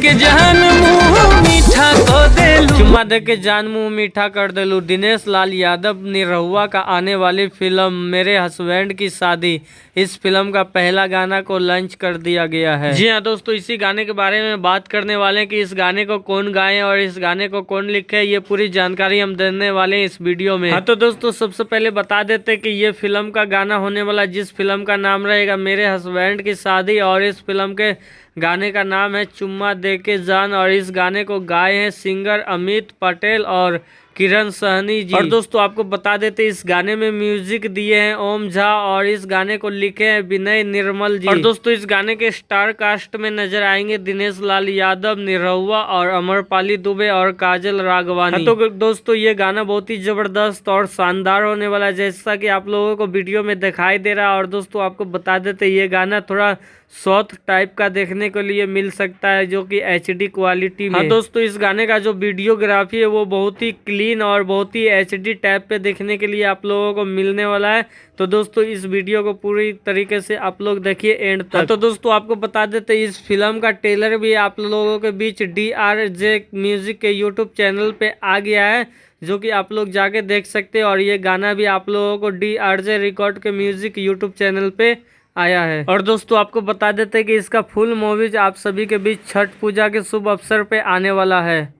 के जान मुंह मीठा कर देलू, चुम्मा दे के जान मुंह मीठा कर देलू। दिनेश लाल यादव निरहुआ का आने वाली फिल्म मेरे हस्बैंड की शादी, इस फिल्म का पहला गाना को लॉन्च कर दिया गया है। जी हाँ दोस्तों, इसी गाने के बारे में बात करने वाले हैं कि इस गाने को कौन गाए और इस गाने को कौन लिखे, ये पूरी जानकारी हम देने वाले हैं इस वीडियो में। हाँ तो दोस्तों, सबसे पहले बता देते हैं कि ये फिल्म का गाना होने वाला, जिस फिल्म का नाम रहेगा मेरे हस्बैंड की शादी, और इस फिल्म के गाने का नाम है चुम्मा दे के जान, और इस गाने को गाए हैं सिंगर अमित पटेल और किरण सहनी जी। और दोस्तों आपको बता देते इस गाने में म्यूजिक दिए हैं ओम झा, और इस गाने को लिखे हैं विनय निर्मल जी। और दोस्तों इस गाने के स्टार कास्ट में नजर आएंगे दिनेश लाल यादव, निरहुआ और अमरपाली दुबे और काजल राघवानी। तो दोस्तों ये गाना बहुत ही जबरदस्त और शानदार होने वाला है, जैसा कि आप लोगों को वीडियो में दिखाई दे रहा है। और दोस्तों आपको बता देते ये गाना थोड़ा सॉफ्ट टाइप का देखने के लिए मिल सकता है, जो कि HD क्वालिटी में। हाँ दोस्तों, इस गाने का जो वीडियोग्राफी है वो बहुत ही क्लीन और बहुत ही HD टाइप पे देखने के लिए आप लोगों को मिलने वाला है। तो दोस्तों इस वीडियो को पूरी तरीके से आप लोग देखिए एंड तक। तो दोस्तों आपको बता देते इस फिल्म का ट्रेलर भी आप लोगों के बीच DRJ म्यूजिक के यूट्यूब चैनल पे आ गया है, जो कि आप लोग जाके देख सकते हैं। और ये गाना भी आप लोगों को DRJ रिकॉर्ड के म्यूजिक यूट्यूब चैनल पे आया है। और दोस्तों आपको बता देते हैं कि इसका फुल मूवीज आप सभी के बीच छठ पूजा के शुभ अवसर पे आने वाला है।